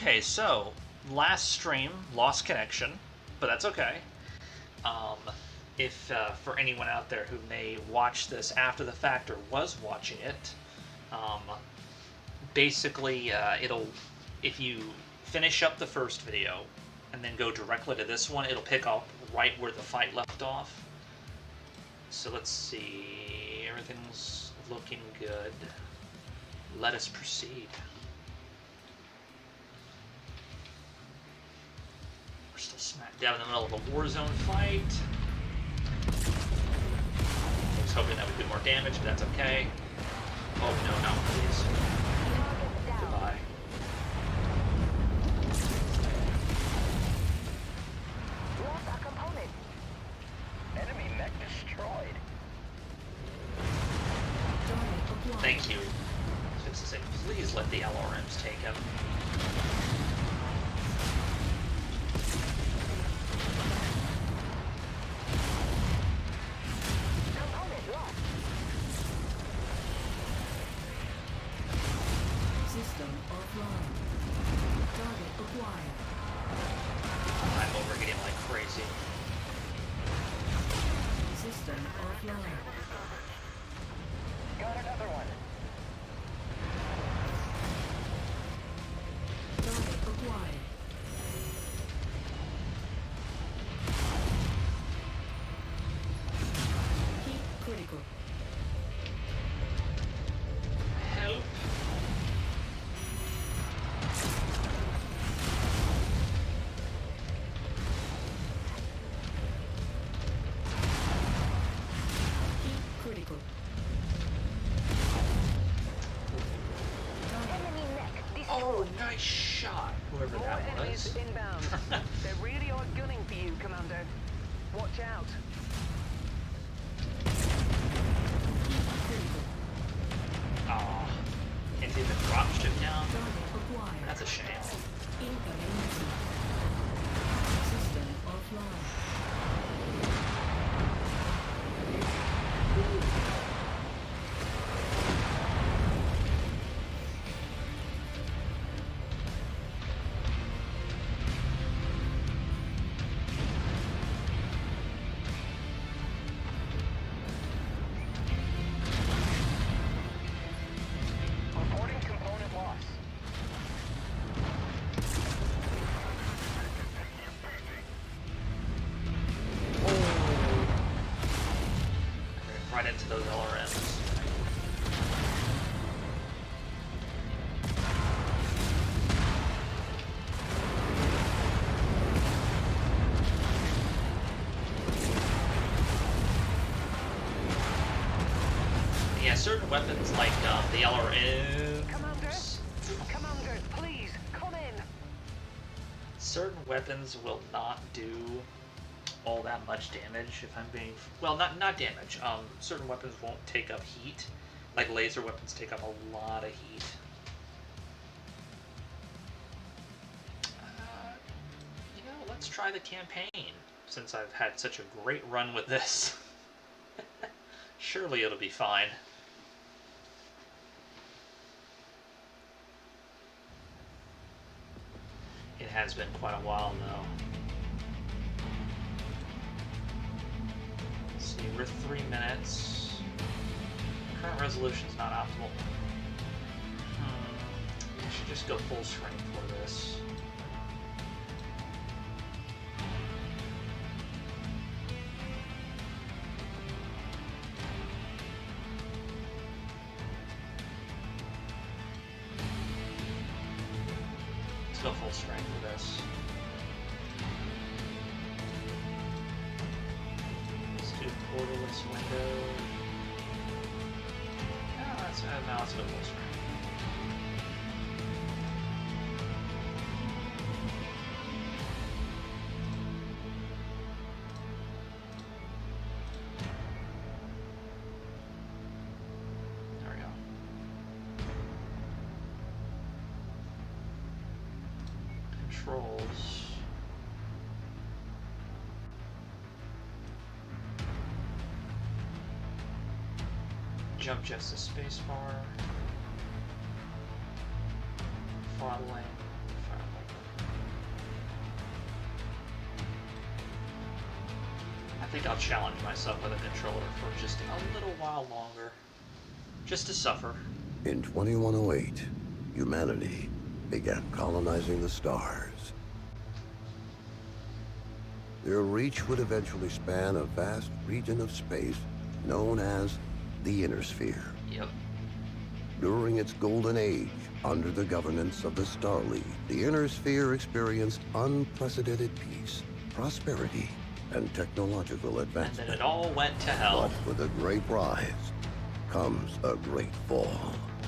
Okay, so last stream lost connection, but that's okay. If for anyone out there who may watch this after the fact or was watching it, basically it'll, if you finish up the first video and then go directly to this one, it'll pick up right where the fight left off. So let's see, everything's looking good. Let us proceed. We're still smack dab in the middle of a war zone fight. I was hoping that would do more damage, but that's okay. Oh no, no, please. Goodbye. Lost a component. Enemy mech destroyed. Thank you. I was going to say, please let the LRMs take him. Component lost. System offline. Target acquired. I'm over getting like crazy. System offline. Got another one. Target acquired. Heat critical. Help. Heat critical. Enemy mech Oh, destroyed. nice shot, whoever More that enemies was. inbound. They really are gunning for you, Commander. Watch out. Heat critical. Aw, can't even drop ship down. Target acquired. That's a shame. Incoming missile. System offline. Reporting component loss. Right into those LRMs. Yeah, certain weapons like the LRMs. Commander, please, come in. Certain weapons will not do all that much damage if I'm being... Well, not damage. Certain weapons won't take up heat. Like laser weapons take up a lot of heat. Let's try the campaign, since I've had such a great run with this. Surely it'll be fine. It has been quite a while now. Let's see, we're 3 minutes. Current resolution's not optimal. I should just go full screen for this. Let's go full screen for this. Let's do portaless window. Oh, that's now let's go full screen. There we go. Controls. Jump just the spacebar. Throttling. Throttling. I think I'll challenge myself with a controller for just a little while longer. Just to suffer. In 2108, humanity began colonizing the stars. Their reach would eventually span a vast region of space known as the Inner Sphere. Yep. During its golden age, under the governance of the Star League, the Inner Sphere experienced unprecedented peace, prosperity, and technological And advancement. then it all went to hell. But with a great rise comes a great fall.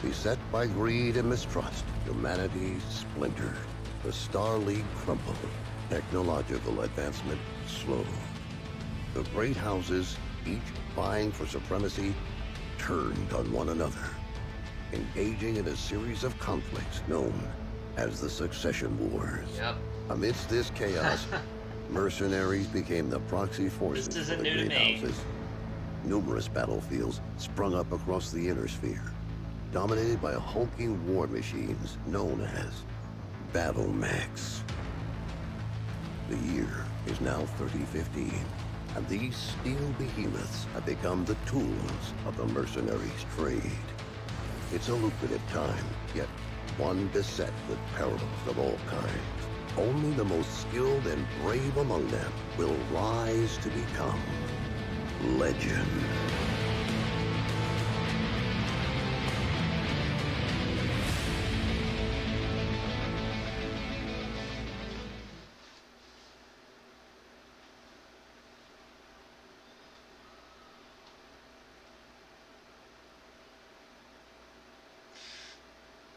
Beset by greed and mistrust, humanity splintered. The Star League crumbled. Technological advancement slowed. The great houses, each vying for supremacy, turned on one another, engaging in a series of conflicts known as the Succession Wars. Yep. Amidst this chaos, mercenaries became the proxy forces This for isn't the new to great me. houses. Numerous battlefields sprung up across the Inner Sphere, dominated by hulking war machines known as battle mechs. The year is now 3015, and these steel behemoths have become the tools of the mercenaries' trade. It's a lucrative time, yet one beset with perils of all kinds. Only the most skilled and brave among them will rise to become legend.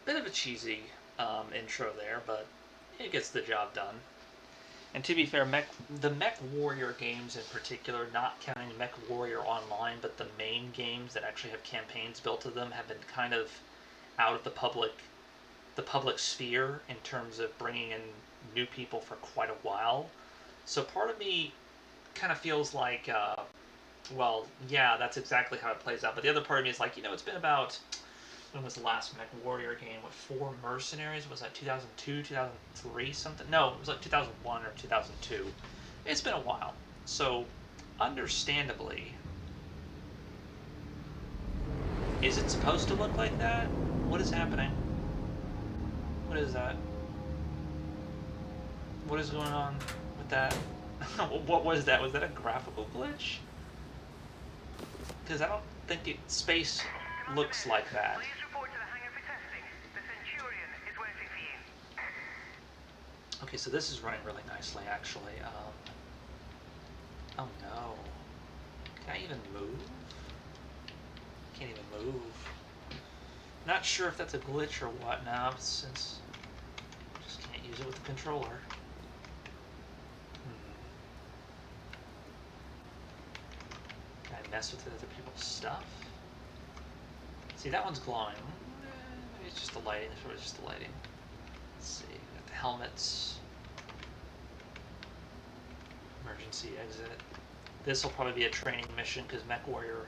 Bit of a cheesy intro there, but it gets the job done. And to be fair, the MechWarrior games in particular, not counting MechWarrior Online, but the main games that actually have campaigns built to them have been kind of out of the public sphere in terms of bringing in new people for quite a while. So part of me kind of feels like, well, yeah, that's exactly how it plays out. But the other part of me is like, it's been about... When was the last MechWarrior game? What, 4 Mercenaries? Was that 2002, 2003, something? No, it was like 2001 or 2002. It's been a while. So, understandably, is it supposed to look like that? What is happening? What is that? What is going on with that? What was that? Was that a graphical glitch? Because I don't think space looks like that. Please report to the hangar for testing. The Centurion is waiting for you. Okay, so this is running really nicely, actually. Oh no. Can I even move? Can't even move. Not sure if that's a glitch or what now, since I just can't use it with the controller. Can I mess with other people's stuff? See, that one's glowing. Maybe it's just the lighting. It's probably just the lighting. Let's see. Got the helmets. Emergency exit. This will probably be a training mission because MechWarrior,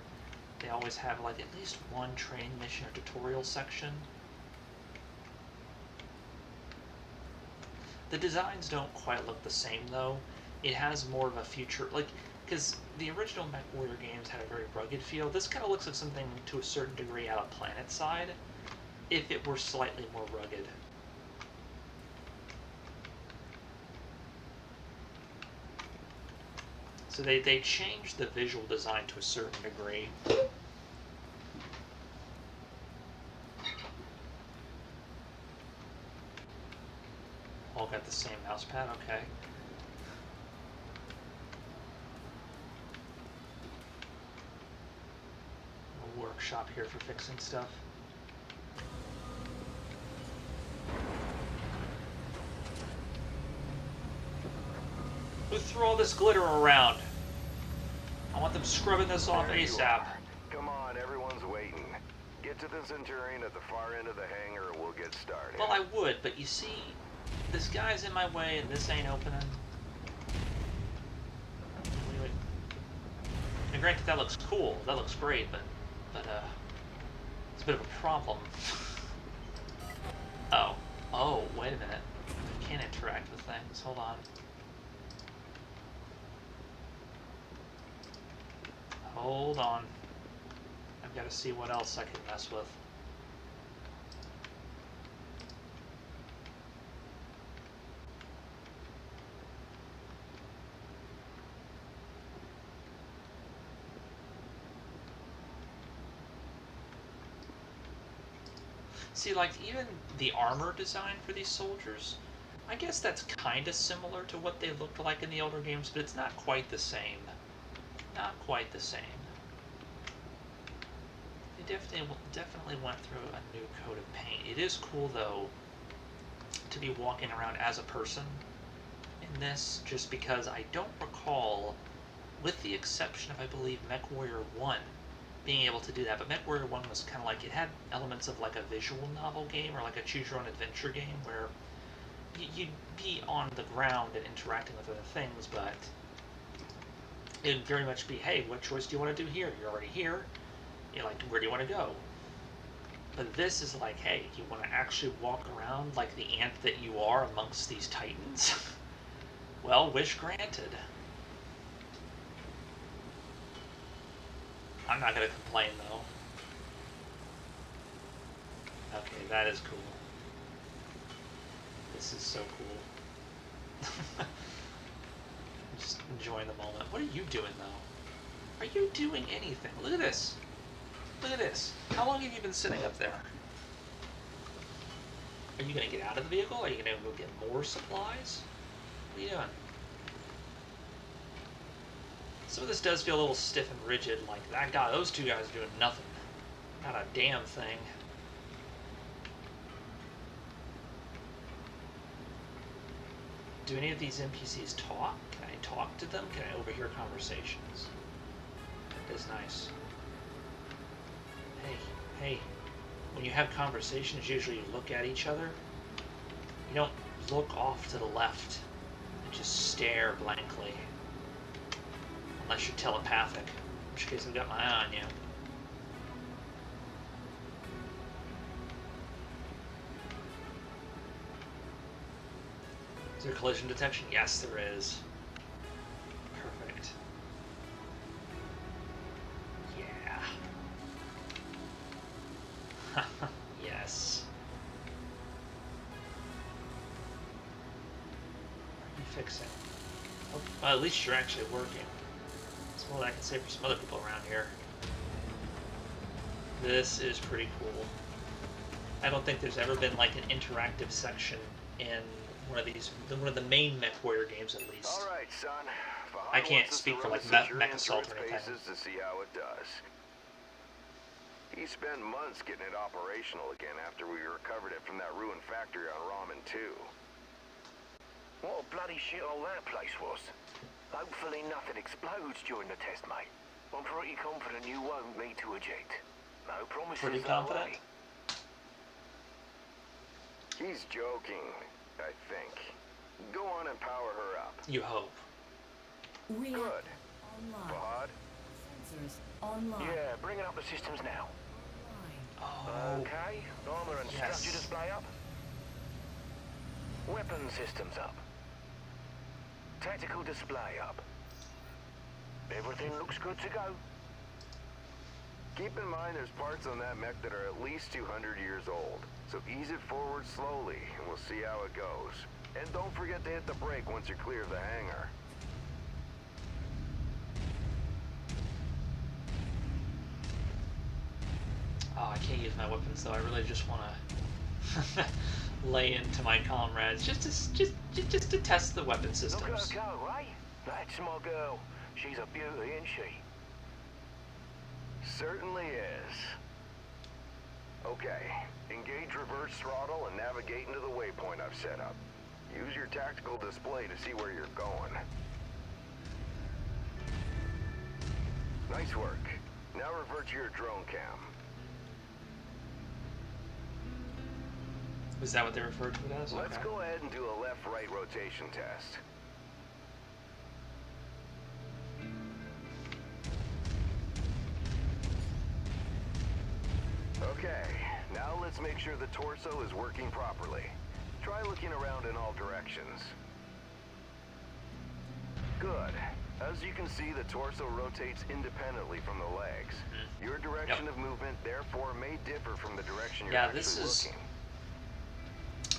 they always have like at least one training mission or tutorial section. The designs don't quite look the same though. It has more of a future, like, because the original MechWarrior games had a very rugged feel. This kind of looks like something to a certain degree out of Planet Side, if it were slightly more rugged. So they changed the visual design to a certain degree. All got the same mouse pad, okay. A workshop here for fixing stuff. Who threw all this glitter around? I want them scrubbing this off There you ASAP. are. Come on, everyone's waiting. Get to the Centurion at the far end of the hangar and we'll get started. Well, I would, but you see, this guy's in my way and this ain't opening. Wait. And granted, that looks cool. That looks great, but it's a bit of a problem. Oh, wait a minute. I can't interact with things. Hold on. Hold on. I've got to see what else I can mess with. See, like, even the armor design for these soldiers, I guess that's kind of similar to what they looked like in the older games, but it's not quite the same. Not quite the same. They definitely went through a new coat of paint. It is cool, though, to be walking around as a person in this, just because I don't recall, with the exception of, I believe, MechWarrior 1, being able to do that. But MechWarrior 1 was kind of like, it had elements of like a visual novel game, or like a choose-your-own-adventure game, where you'd be on the ground and interacting with other things, but it'd very much be, hey, what choice do you want to do here? You're already here. You're like, where do you want to go? But this is like, hey, you want to actually walk around like the ant that you are amongst these titans? Well, wish granted. I'm not going to complain, though. Okay, that is cool. This is so cool. I'm just enjoying the moment. What are you doing, though? Are you doing anything? Look at this. Look at this. How long have you been sitting up there? Are you going to get out of the vehicle? Are you going to go get more supplies? What are you doing? Some of this does feel a little stiff and rigid, like that guy, those two guys are doing nothing. Not a damn thing. Do any of these NPCs talk? Can I talk to them? Can I overhear conversations? That is nice. Hey, when you have conversations, usually you look at each other. You don't look off to the left and just stare blankly. Unless you're telepathic, in which case I've got my eye on you. Is there collision detection? Yes, there is. Perfect. Yeah. Yes. What are you fixing? Oh, well, at least you're actually working. That's more than I can say for some other people around here. This is pretty cool. I don't think there's ever been like an interactive section in one of the main MechWarrior games, at least. All right, son. I can't speak for like Mech Assault or anything. To see how it does. He spent months getting it operational again after we recovered it from that ruined factory on Ramen 2. What a bloody shithole that place was. Hopefully nothing explodes during the test, mate. I'm pretty confident you won't need to eject. No promises. Pretty that confident? way. He's joking, I think. Go on and power her up. You hope. Reactor Good. online. Fahad? Sensors online. Yeah, bringing up the systems now. Oh. Okay, armor and Yes. structure display up. Weapon systems up. Tactical display up. Everything looks good to go. Keep in mind there's parts on that mech that are at least 200 years old. So ease it forward slowly, and we'll see how it goes. And don't forget to hit the brake once you're clear of the hangar. Oh, I can't use my weapons though. I really just want to lay into my comrades just to test the weapon Look systems. at her go, eh? That's my girl. She's a beauty, isn't she? Certainly is. Okay, engage reverse throttle and navigate into the waypoint I've set up. Use your tactical display to see where you're going. Nice work. Now revert to your drone cam. Is that what they refer to it as? Let's Okay. go ahead and do a left-right rotation test. Okay, now let's make sure the torso is working properly. Try looking around in all directions. Good. As you can see, the torso rotates independently from the legs. Your direction of movement, therefore, may differ from the direction you're actually looking.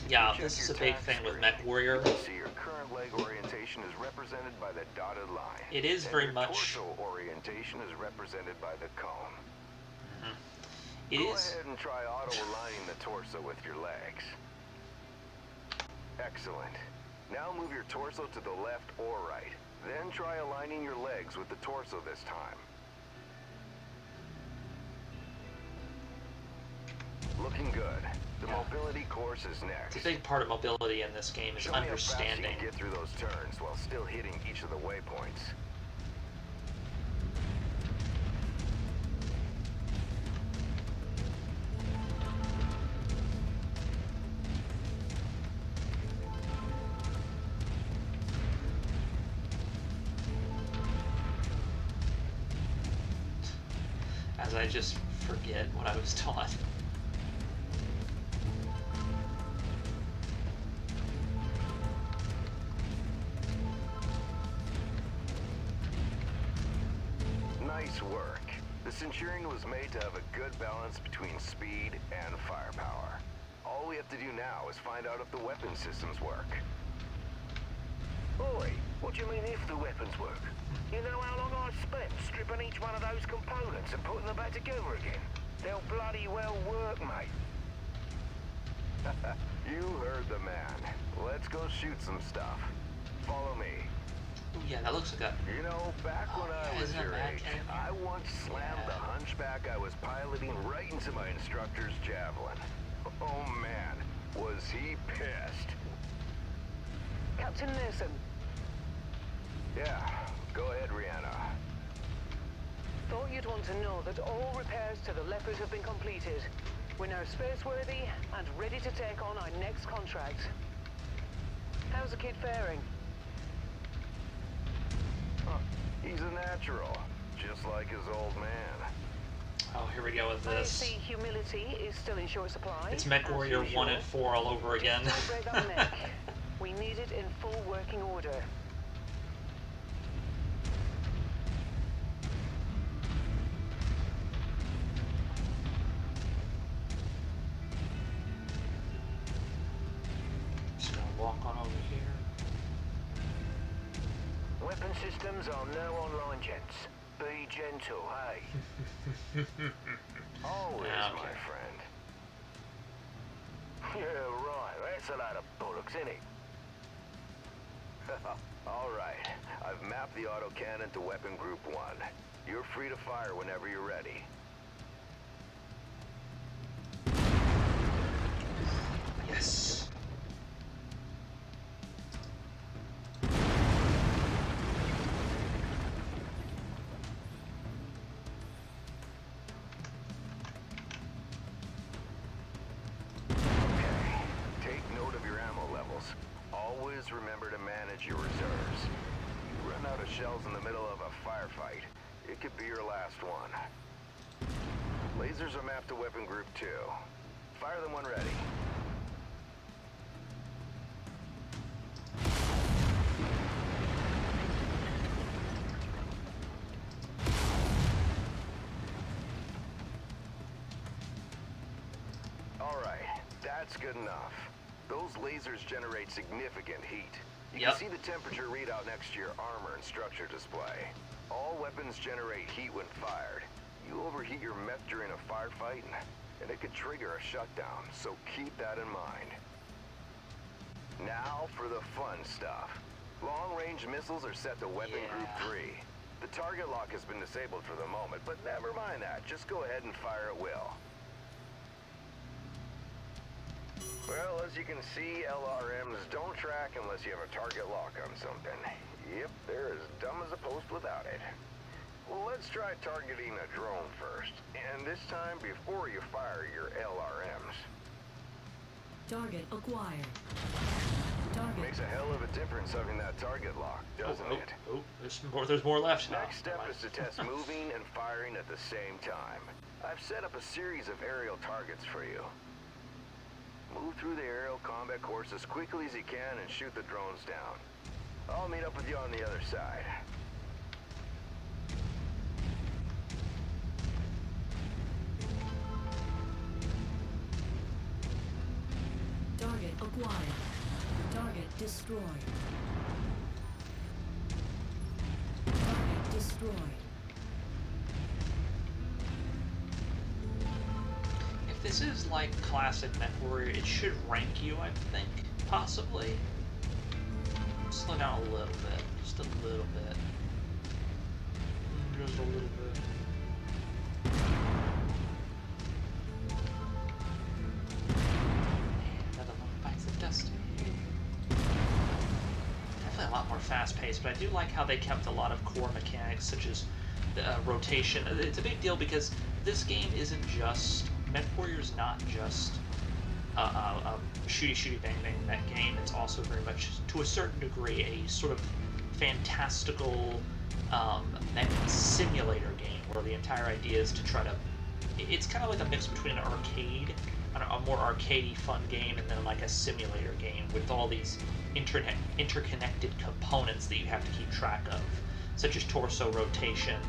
Yeah, this is a big thing with MechWarrior. See, your current leg orientation is represented by the dotted line. It is very much. Torso orientation is represented by the cone. It Go is. ahead and try auto-aligning the torso with your legs. Excellent. Now move your torso to the left or right. Then try aligning your legs with the torso this time. Looking good. The mobility course is next. It's a big part of mobility in this game is Show me how fast you understanding. can get through those turns while still hitting each of the waypoints. As I just forget what I was taught. Nice work. The Centurion was made to have a good balance between speed and firepower. All we have to do now is find out if the weapon systems work. Oi, what do you mean if the weapons work? You know how long I've spent stripping each one of those components and putting them back together again? They'll bloody well work, mate. You heard the man. Let's go shoot some stuff. Follow me. Ooh, yeah, that looks like a. You know, back when I was isn't that your bad, age, Ken? I once slammed the hunchback I was piloting right into my instructor's javelin. Oh man, was he pissed. Captain Nelson, Yeah, go ahead, Rihanna. thought you'd want to know that all repairs to the Leopard have been completed. We're now spaceworthy and ready to take on our next contract. How's the kid faring? He's a natural, just like his old man. Oh, here we go with I this. see humility is still in short supply. It's as MechWarrior usual. 1 and 4 all over again. Don't break that neck. We need it in full working order. Just gonna walk on over here. Weapon systems are now online, gents. Be gentle, hey? Always, Okay. my friend. Yeah, right. That's a load of bollocks, isn't it? All right, I've mapped the autocannon to Weapon Group 1. You're free to fire whenever you're ready. Yes. Okay, take note of your ammo levels. Always remember to manage your reserves. You run out of shells in the middle of a firefight, it could be your last one. Lasers are mapped to Weapon Group 2. Fire them when ready. All right, that's good enough. Those lasers generate significant heat. You Yep. can see the temperature readout next to your armor and structure display. All weapons generate heat when fired. You overheat your mech during a firefight, and it could trigger a shutdown, so keep that in mind. Now for the fun stuff. Long-range missiles are set to Weapon Group 3. The target lock has been disabled for the moment, but never mind that. Just go ahead and fire at will. Well, as you can see, LRMs don't track unless you have a target lock on something. Yep, they're as dumb as a post without it. Well, let's try targeting a drone first. And this time before you fire your LRMs. Target acquired. Target. Makes a hell of a difference having that target lock, doesn't it? Oh, there's more left. Next Oh, step never is to test moving and firing at the same time. I've set up a series of aerial targets for you. Move through the aerial combat course as quickly as you can and shoot the drones down. I'll meet up with you on the other side. Target acquired. Target destroyed. Target destroyed. If this is like classic MechWarrior, it should rank you, I think, possibly. Slow down a little bit, just a little bit. Just a little bit. And another one bites the dust. Definitely a lot more fast-paced, but I do like how they kept a lot of core mechanics, such as rotation. It's a big deal because this game isn't just... MechWarrior's not just a shooty bang bang mech game. It's also very much, to a certain degree, a sort of fantastical mech simulator game where the entire idea is to try to... It's kind of like a mix between an arcade, a more arcadey fun game, and then like a simulator game with all these interconnected components that you have to keep track of, such as torso rotation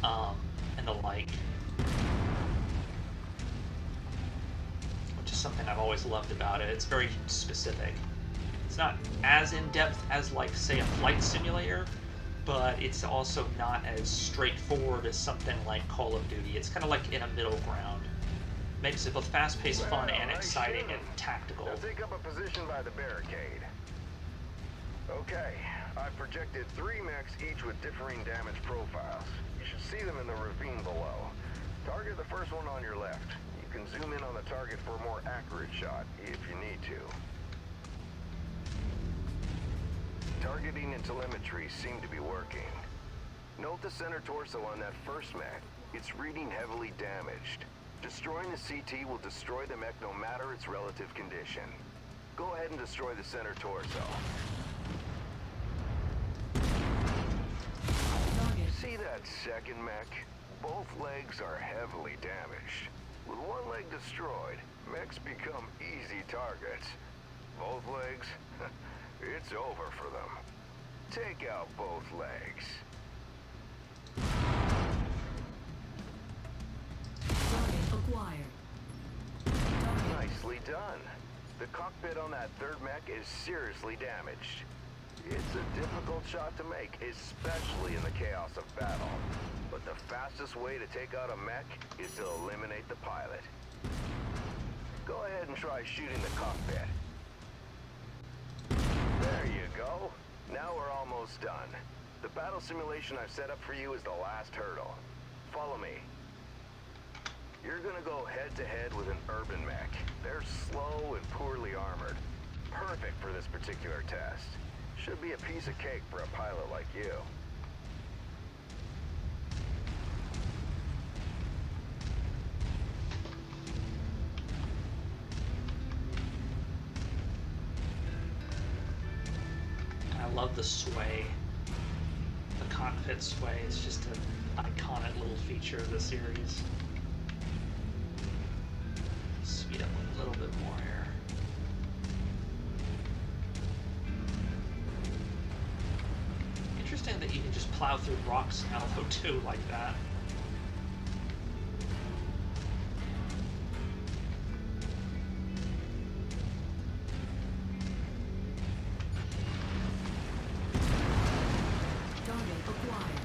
and the like. Something I've always loved about it. It's very specific. It's not as in-depth as, like, say, a flight simulator, but it's also not as straightforward as something like Call of Duty. It's kind of like in a middle ground. Makes it both fast-paced, fun, and exciting, and tactical. Now take up a position by the barricade. Okay, I've projected 3 mechs, each with differing damage profiles. You should see them in the ravine below. Target the first one on your left. You can zoom in on the target for a more accurate shot, if you need to. Targeting and telemetry seem to be working. Note the center torso on that first mech. It's reading heavily damaged. Destroying the CT will destroy the mech no matter its relative condition. Go ahead and destroy the center torso. See that second mech? Both legs are heavily damaged. With one leg destroyed, mechs become easy targets. Both legs? It's over for them. Take out both legs. Target acquired. Target. Nicely done. The cockpit on that third mech is seriously damaged. It's a difficult shot to make, especially in the chaos of battle. But the fastest way to take out a mech is to eliminate the pilot. Go ahead and try shooting the cockpit. There you go. Now we're almost done. The battle simulation I've set up for you is the last hurdle. Follow me. You're gonna go head-to-head with an urban mech. They're slow and poorly armored. Perfect for this particular test. Should be a piece of cake for a pilot like you. I love the sway. The cockpit sway is just an iconic little feature of the series. Speed up a little bit more here. Interesting that you can just plow through rocks now though too, like that. Target acquired.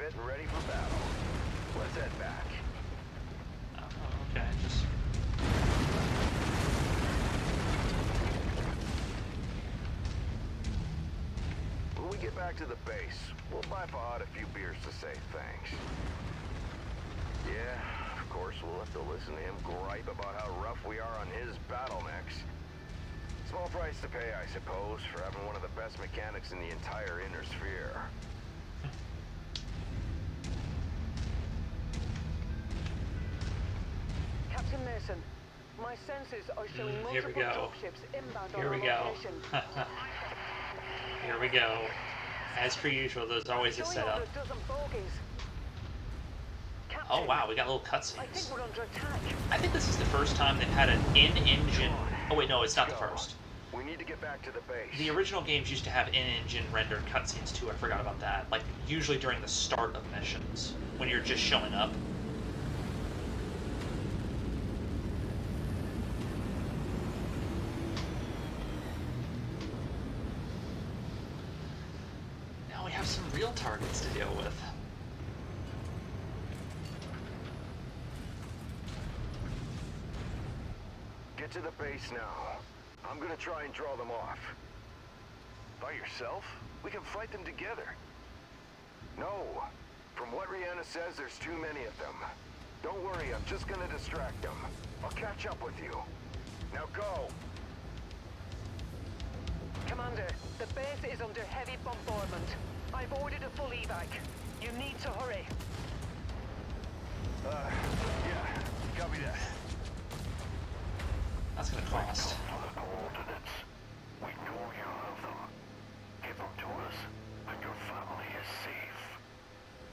refit and ready for battle. Let's head back. Oh, okay, just... When we get back to the base, we'll buy Fahad a few beers to say thanks. Yeah, of course, we'll have to listen to him gripe about how rough we are on his battle mechs. Small price to pay, I suppose, for having one of the best mechanics in the entire inner sphere. Captain Mason, my sensors are showing here we multiple go. dropships inbound Here on we our go. location. Here we go. As per usual, there's always a Showing setup. over a dozen bogies. Oh Captain, wow, we got little I think cutscenes. we're under attack. I think this is the first time they've had an in-engine... Oh wait, no, it's not the first. We need to get back to the base. The original games used to have in-engine rendered cutscenes too, I forgot about that. Like, usually during the start of missions, when you're just showing up. Now we have some real targets to deal with. Get to the base now. I'm gonna try and draw them off. By yourself? We can fight them together. No. From what Rihanna says, there's too many of them. Don't worry, I'm just gonna distract them. I'll catch up with you. Now go! Commander, the base is under heavy bombardment. I've ordered a full evac. You need to hurry. Yeah. Copy that. That's gonna cost. For the coordinates. We know you have them. Give them to us, and your family is safe.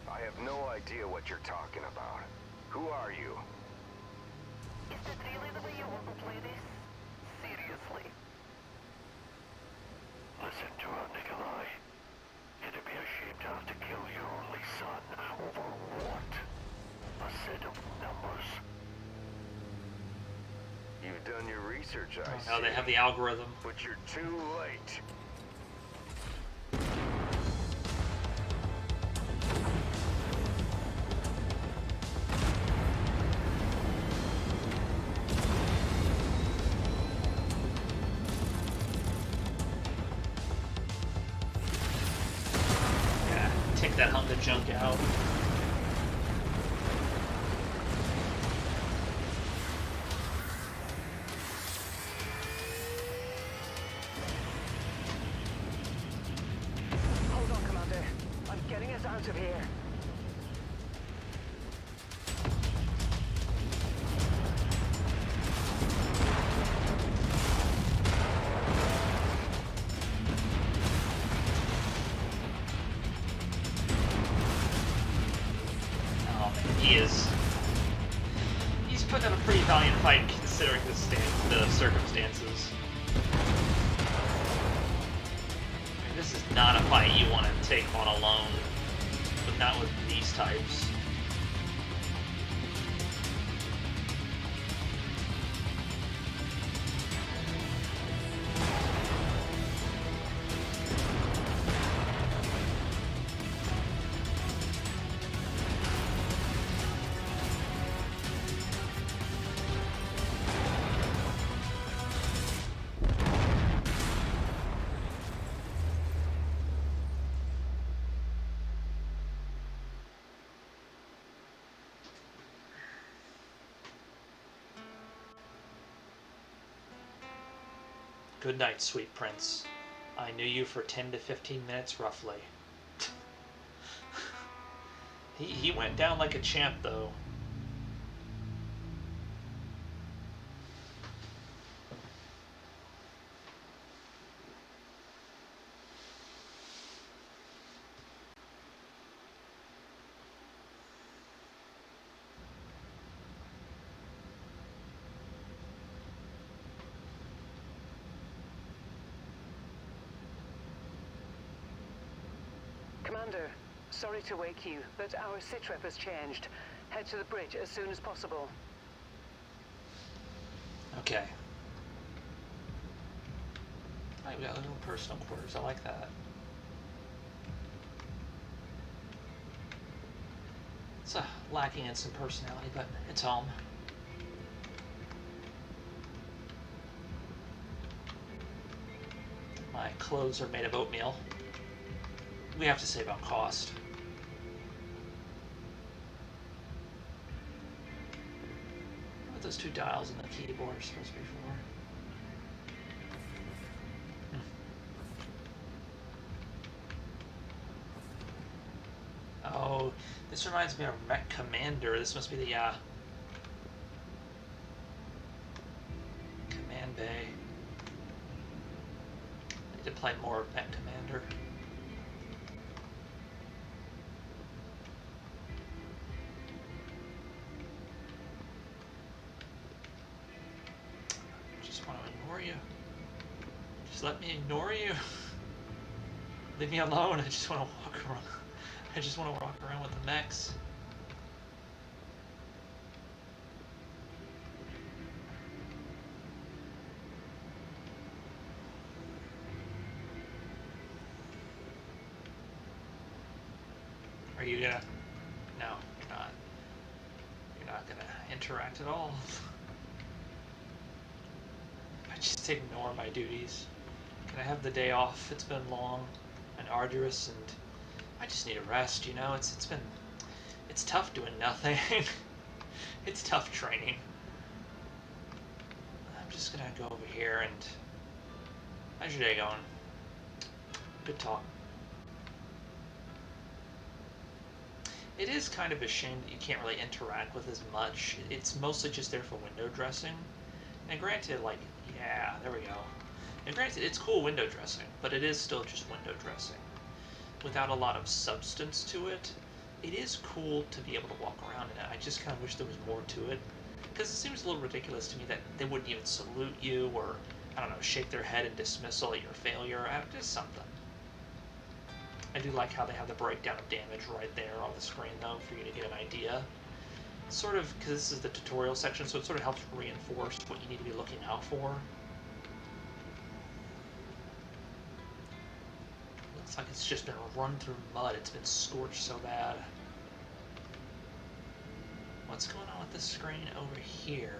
I have no idea what you're talking about. Who are you? Is that really the way you want to play this? Seriously? Listen to her, Nikolai. It'd be a shame to have to kill your only son over what? A set of numbers. You've done your research, I see. Oh, they have the algorithm. But you're too late. Yeah, take that hunk of junk out. Hold on, Commander. I'm getting us out of here. Oh man, he's putting up a pretty valiant fight considering the circumstances. I mean, this is not a fight you want to take on alone, but not with these types. Good night, sweet prince. I knew you for 10 to 15 minutes, roughly. He went down like a champ, though. Commander, sorry to wake you, but our sitrep has changed. Head to the bridge as soon as possible. Okay. Alright, we got a little personal quarters. I like that. It's lacking in some personality, but it's home. My clothes are made of oatmeal. We have to save on cost. What those two dials in the keyboard are supposed to be for? Oh, this reminds me of Mech Commander. This must be the command bay. I need to play more of Mech Commander. Just want to ignore you. Just let me ignore you. Leave me alone. I just want to walk around. I just want to walk around with the mechs. Are you gonna? No, you're not. You're not gonna interact at all. I just ignore my duties. Can I have the day off? It's been long and arduous, and I just need a rest. You know, it's tough doing nothing. It's tough training. I'm just gonna go over here and. How's your day going? Good talk. It is kind of a shame that you can't really interact with as much. It's mostly just there for window dressing. And granted, like, yeah, there we go. And granted, it's cool window dressing, but it is still just window dressing. Without a lot of substance to it, it is cool to be able to walk around in it. I just kind of wish there was more to it. Because it seems a little ridiculous to me that they wouldn't even salute you or, I don't know, shake their head in dismissal at your failure. Just something. I do like how they have the breakdown of damage right there on the screen, though, for you to get an idea. Sort of, because this is the tutorial section, so it sort of helps reinforce what you need to be looking out for. Looks like it's just been run through mud. It's been scorched so bad. What's going on with this screen over here?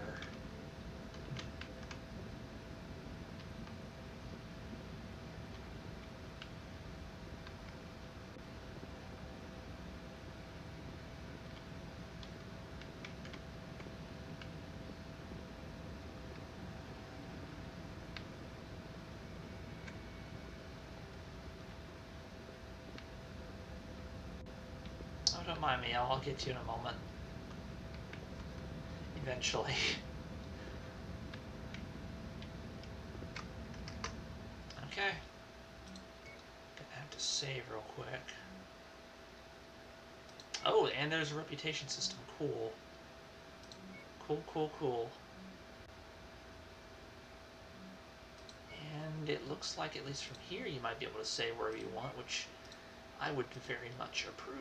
Don't mind me, I'll get to you in a moment. Eventually. Okay. Gonna have to save real quick. Oh, and there's a reputation system. Cool. Cool, cool, cool. And it looks like, at least from here, you might be able to save wherever you want, which I would very much approve.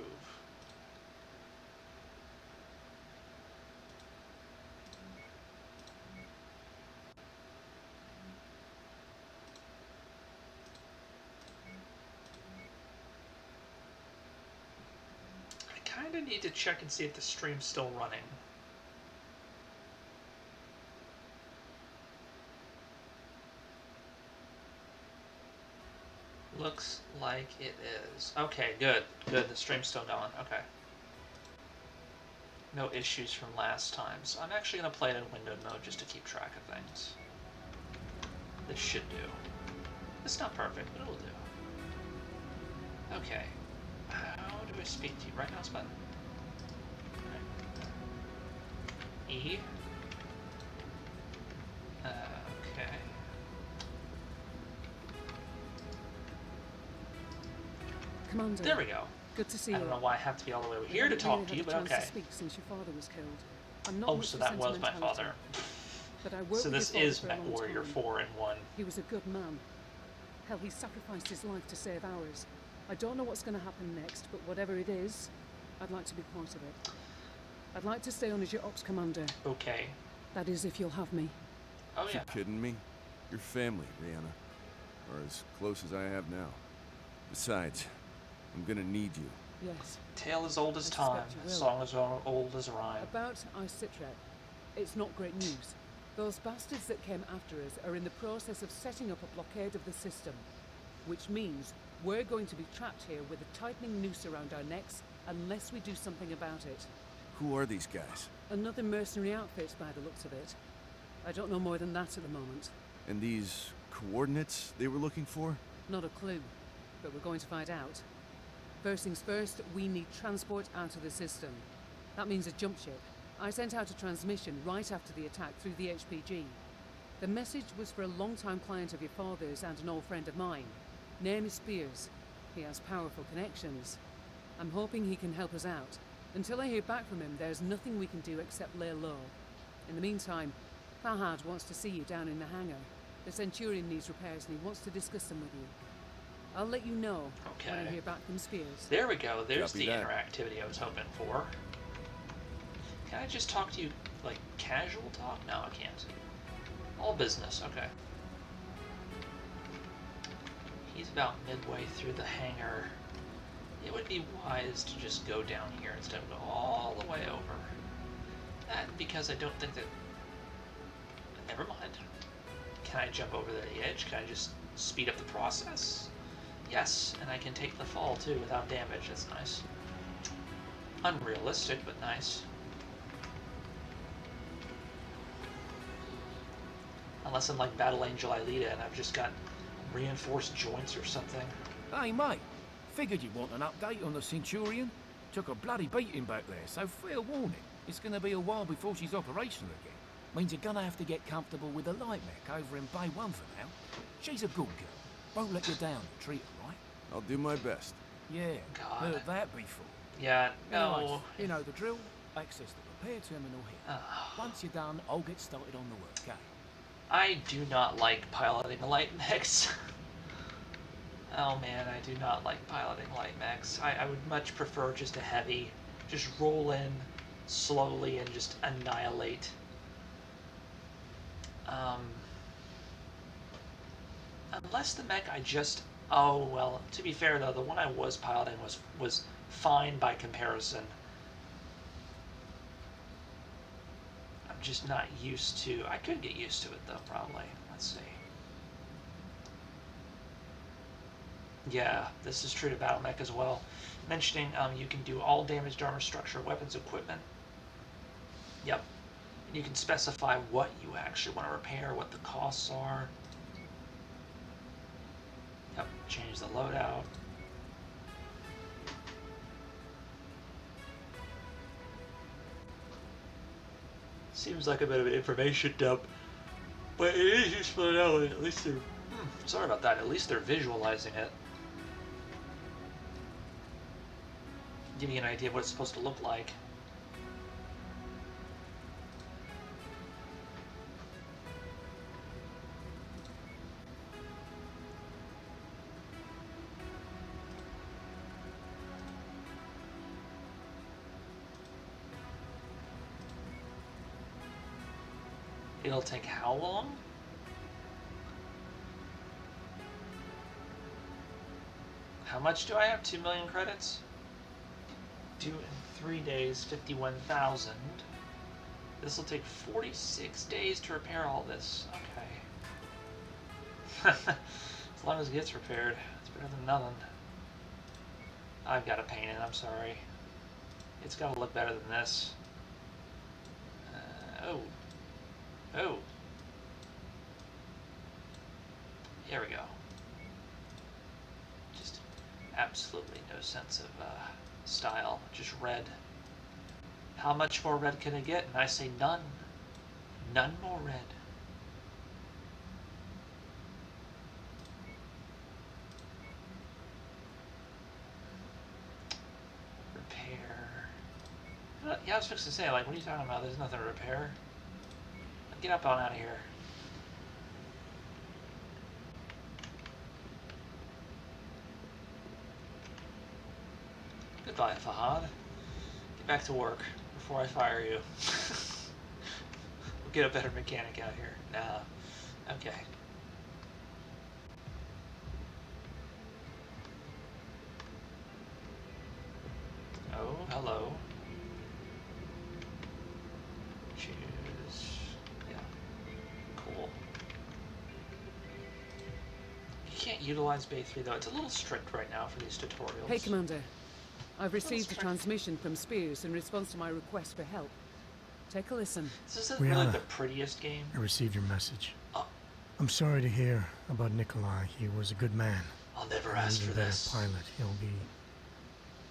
I kind of need to check and see if the stream's still running. Looks like it is. Okay, good. Good, the stream's still going. Okay. No issues from last time. So I'm actually going to play it in windowed mode just to keep track of things. This should do. It's not perfect, but it'll do. Okay. How do I speak to you? Right mouse button? Right. E. Okay. Commander, There we go. good to see I you. don't know why I have to be all the way over here to haven't talk really to you, had a but chance okay. to speak since your father was killed. I'm not Oh, much so for that was my sentimentality, father. but I worked So with this your father is for a long MechWarrior time. 4 in 1. He was a good man. Hell, he sacrificed his life to save ours. I don't know what's going to happen next, but whatever it is, I'd like to be part of it. I'd like to stay on as your ops commander. Okay. That is, if you'll have me. Oh yeah. You kidding me? Your family, Rihanna. Or as close as I have now. Besides, I'm gonna need you. Yes. Tale as old as I time, suspect you will. song as old as rhyme. About Isitret, it's not great news. Those bastards that came after us are in the process of setting up a blockade of the system, which means we're going to be trapped here with a tightening noose around our necks unless we do something about it. Who are these guys? Another mercenary outfit by the looks of it. I don't know more than that at the moment. And these coordinates they were looking for? Not a clue, but we're going to find out. First things first, we need transport out of the system. That means a jump ship. I sent out a transmission right after the attack through the HPG. The message was for a long-time client of your father's and an old friend of mine. Name is Spears. He has powerful connections. I'm hoping he can help us out. Until I hear back from him, there's nothing we can do except lay low. In the meantime, Fahad wants to see you down in the hangar. The Centurion needs repairs and he wants to discuss them with you. I'll let you know when I Okay. hear back from Spears. There we go. There's Copy the that. interactivity I was hoping for. Can I just talk to you like casual talk? No, I can't. All business. Okay. He's about midway through the hangar. It would be wise to just go down here instead of go all the way over. That because I don't think that... Never mind. Can I jump over the edge? Can I just speed up the process? Yes, and I can take the fall too without damage. That's nice. Unrealistic, but nice. Unless I'm like Battle Angel Aelita and I've just got reinforced joints or something. Hey, mate. Figured you'd want an update on the Centurion. Took a bloody beating back there, so fair warning. It's gonna be a while before she's operational again. Means you're gonna have to get comfortable with the light mech over in Bay 1 for now. She's a good girl. Won't let you down, treat her right. I'll do my best. Yeah, God. heard that before. Yeah, no. Anyways, you know the drill. Access the repair terminal here. Ugh. Once you're done, I'll get started on the work, okay? I do not like piloting light mechs. Oh man, I do not like piloting light mechs. I would much prefer just a heavy. Just roll in slowly and just annihilate. Unless the mech I just... Oh, well, to be fair though, the one I was piloting was fine by comparison. I'm just not used to... I could get used to it though, probably. Let's see. Yeah, this is true to Battle Mech as well. Mentioning you can do all damaged armor structure, weapons, equipment. Yep. And you can specify what you actually want to repair, what the costs are. Yep, change the loadout. Seems like a bit of an information dump, but it is useful to know. At least they're... sorry about that. At least they're visualizing it. Give you an idea of what it's supposed to look like. It'll take how long? How much do I have? 2 million credits? 2 in 3 days, 51,000. This will take 46 days to repair all this. Okay. As long as it gets repaired, it's better than nothing. I've got to paint it, I'm sorry. It's got to look better than this. Oh. Oh. Here we go. Just absolutely no sense of style. Just red. How much more red can I get? And I say none. None more red. Repair. Yeah, I was fixing to say, like, what are you talking about? There's nothing to repair. Get up on out of here. Goodbye, Fahad. Get back to work before I fire you. We'll get a better mechanic out here. Nah. Okay. Oh, hello. Choose. Yeah. Cool. You can't utilize Bay 3 though. It's a little strict right now for these tutorials. Hey, Commander. I've received a strict. transmission from Spears in response to my request for help. Take a listen. This isn't really the prettiest game. I received your message. Oh. I'm sorry to hear about Nikolai. He was a good man. I'll never ask for Even better this. pilot. He'll be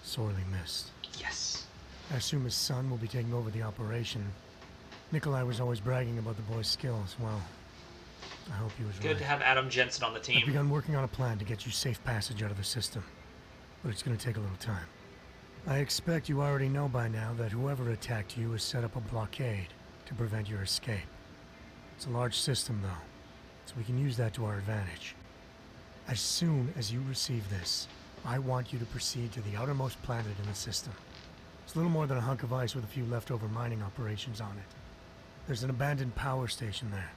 sorely missed. Yes. I assume his son will be taking over the operation. Nikolai was always bragging about the boy's skills. Well, I hope he was right. Good to have Adam Jensen on the I've team. begun working on a plan to get you safe passage out of the system, but it's going to take a little time. I expect you already know by now that whoever attacked you has set up a blockade to prevent your escape. It's a large system, though, so we can use that to our advantage. As soon as you receive this, I want you to proceed to the outermost planet in the system. It's a little more than a hunk of ice with a few leftover mining operations on it. There's an abandoned power station there.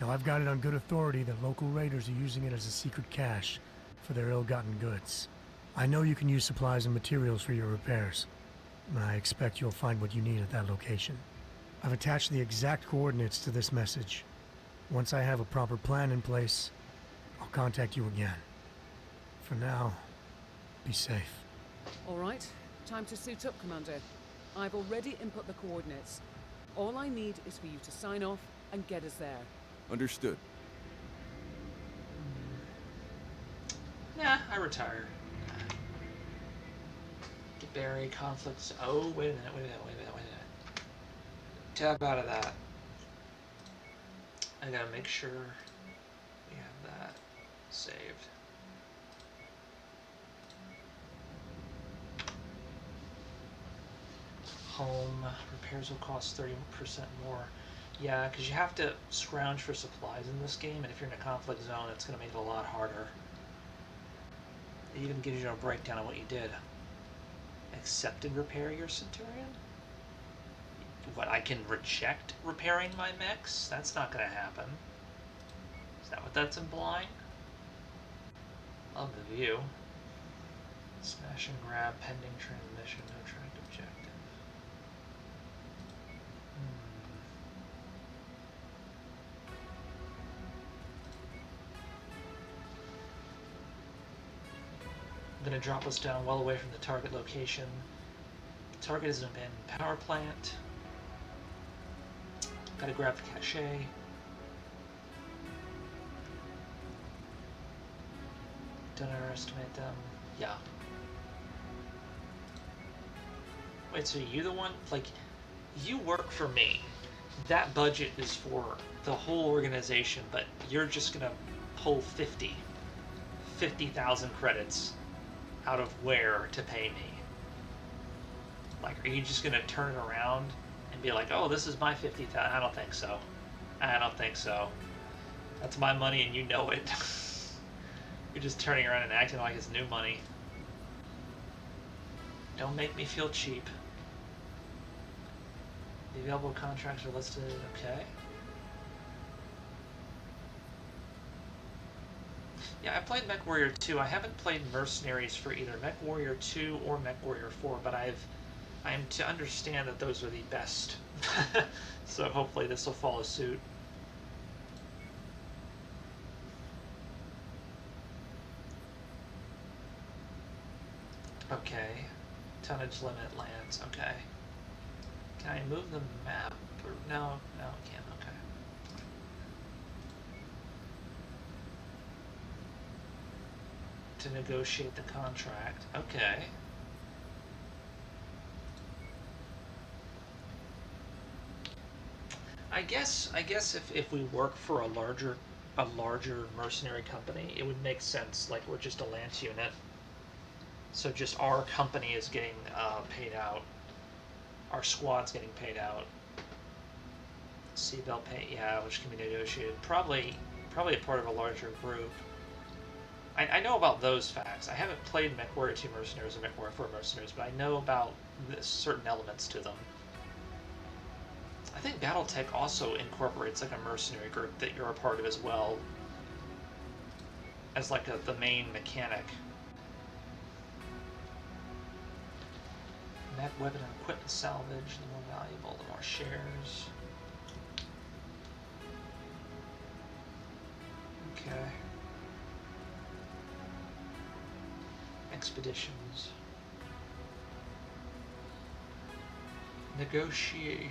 Now, I've got it on good authority that local raiders are using it as a secret cache for their ill-gotten goods. I know you can use supplies and materials for your repairs, and I expect you'll find what you need at that location. I've attached the exact coordinates to this message. Once I have a proper plan in place, I'll contact you again. For now, be safe. All right, time to suit up, Commander. I've already input the coordinates. All I need is for you to sign off and get us there. Understood. Nah, I retire. Get Barry, conflicts. Oh, wait a minute, wait a minute. Tab out of that. I gotta make sure we have that saved. Home repairs will cost 30% more. Yeah, because you have to scrounge for supplies in this game, and if you're in a conflict zone, it's going to make it a lot harder. It even gives you a breakdown of what you did. Accepted repair your Centurion? What, I can reject repairing my mechs? That's not going to happen. Is that what that's implying? Love the view. Smash and grab, pending transmission, no tracked objective. Going to drop us down well away from the target location. The target is an abandoned power plant. Got to grab the cache. Don't underestimate them. Yeah. Wait, so you the one? Like, you work for me. That budget is for the whole organization, but you're just going to pull 50,000 credits out of where to pay me? Like, are you just gonna turn it around and be like, oh, this is my 50,000? I don't think so. I don't think so. That's my money and you know it. You're just turning around and acting like it's new money. Don't make me feel cheap. The available contracts are listed. Okay. Yeah, I played MechWarrior 2. I haven't played Mercenaries for either MechWarrior 2 or MechWarrior 4, but I'm to understand that those are the best. So hopefully this will follow suit. Okay. Tonnage limit lands. Okay. Can I move the map? Or, no, I can't. Okay. To negotiate the contract. Okay. I guess if we work for a larger mercenary company, it would make sense. Like, we're just a Lance unit, so just our company is getting paid out. Our squad's getting paid out. Seatbelt pay, yeah, which can be negotiated. Probably a part of a larger group. I know about those facts. I haven't played MechWarrior 2 Mercenaries or MechWarrior 4 Mercenaries, but I know about certain elements to them. I think BattleTech also incorporates like a mercenary group that you're a part of as well, as like the main mechanic. Mech weapon and equipment salvage. The more valuable, the more shares. Okay. Expeditions. Negotiation.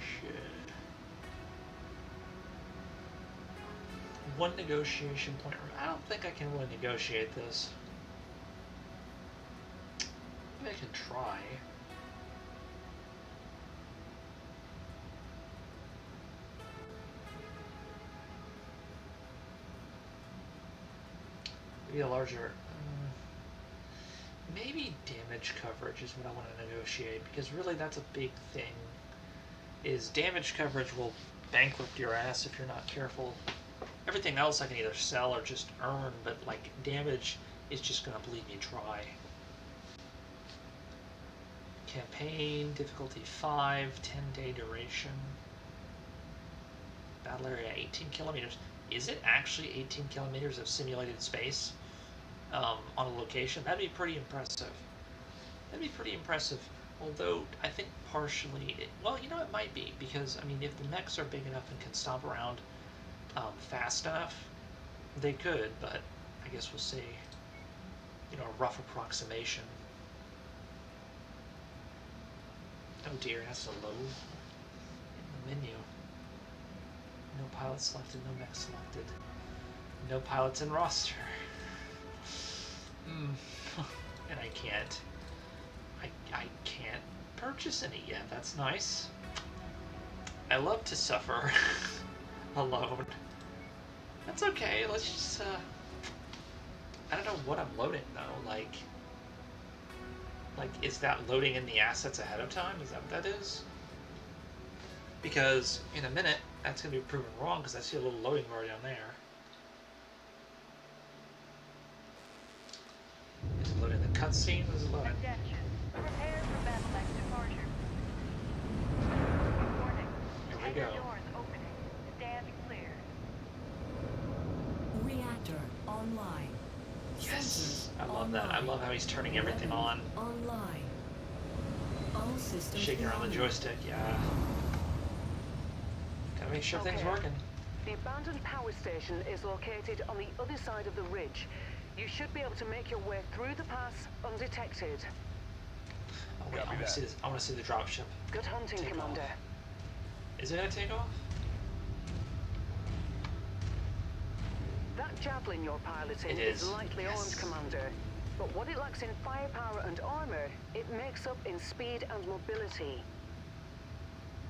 One negotiation point. I don't think I can really negotiate this. Maybe I can try. Maybe a larger... maybe damage coverage is what I want to negotiate, because really that's a big thing. Is damage coverage will bankrupt your ass if you're not careful. Everything else I can either sell or just earn, but like damage is just going to bleed me dry. Campaign, difficulty 5, 10-day duration. Battle area 18 kilometers. Is it actually 18 kilometers of simulated space on a location? That'd be pretty impressive. That'd be pretty impressive. Although, I think partially... well, you know, it might be. Because, I mean, if the mechs are big enough and can stomp around fast enough, they could. But I guess we'll see. You know, a rough approximation. Oh dear, that's a low in the menu. No pilots selected, no mech selected. No pilots in roster. And I can't purchase any yet. That's nice. I love to suffer alone. That's okay. Let's just I don't know what I'm loading though. Like is that loading in the assets ahead of time? Is that what that is? Because in a minute that's gonna be proven wrong because I see a little loading bar down there. Is it loading the cutscene? Is it loading? Attention. Prepare for battle mech departure. Warning. Here we Hangar go. doors opening. Stand clear. Reactor online. Yes! Sensors I love that. I online. love how he's turning everything on. Online. All systems Shaking around the online. joystick, yeah. Gotta make sure everything's Okay. working. The abandoned power station is located on the other side of the ridge. You should be able to make your way through the pass undetected. Oh wait, I want to see this. I want to see the dropship. Good hunting, Take Commander. off. Is it gonna take off? That javelin you're piloting It is. lightly Yes. armed, Commander. But what it lacks in firepower and armor, it makes up in speed and mobility.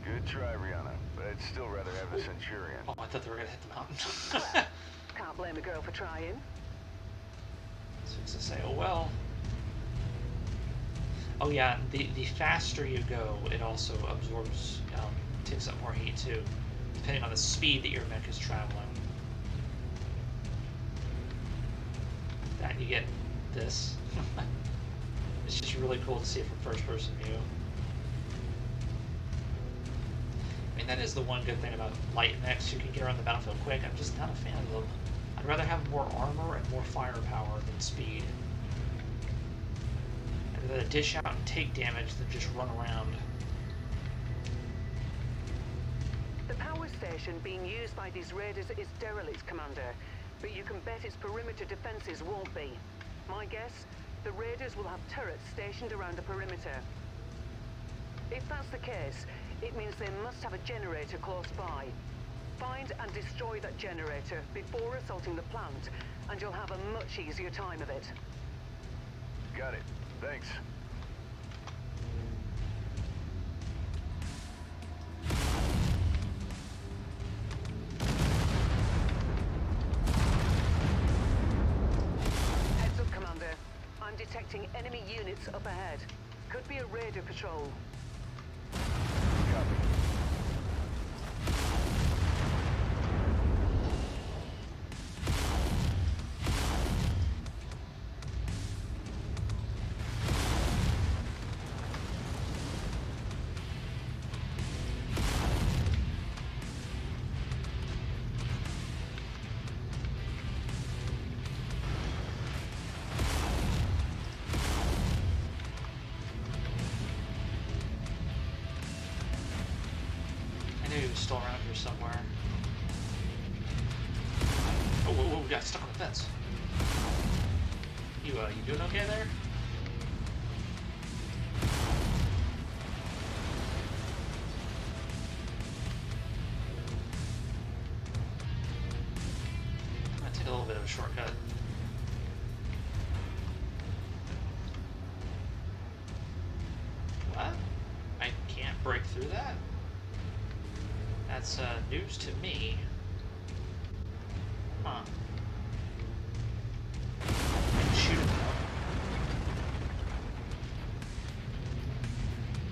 Good try, Rihanna, but I'd still rather have a Centurion. Oh, I thought they were gonna hit the mountain. Well, can't blame a girl for trying. So it's to say, oh well. Oh yeah, the faster you go, it also absorbs, takes up more heat too, depending on the speed that your mech is traveling. That you get this. It's just really cool to see it from first person view. I mean, that is the one good thing about light mechs. You can get around the battlefield quick. I'm just not a fan of them. I'd rather have more armor and more firepower than speed. I'd rather dish out and take damage than just run around. The power station being used by these raiders is derelict, Commander. But you can bet its perimeter defenses won't be. My guess, the raiders will have turrets stationed around the perimeter. If that's the case, it means they must have a generator close by. Find and destroy that generator before assaulting the plant, and you'll have a much easier time of it. Got it. Thanks. Heads up, Commander. I'm detecting enemy units up ahead. Could be a raider patrol. Copy. still around here somewhere. Oh, whoa, whoa, we got stuck on the fence. You doing okay there? I'm gonna take a little bit of a shortcut. What? I can't break through that? That's news to me. Huh. I can shoot it though.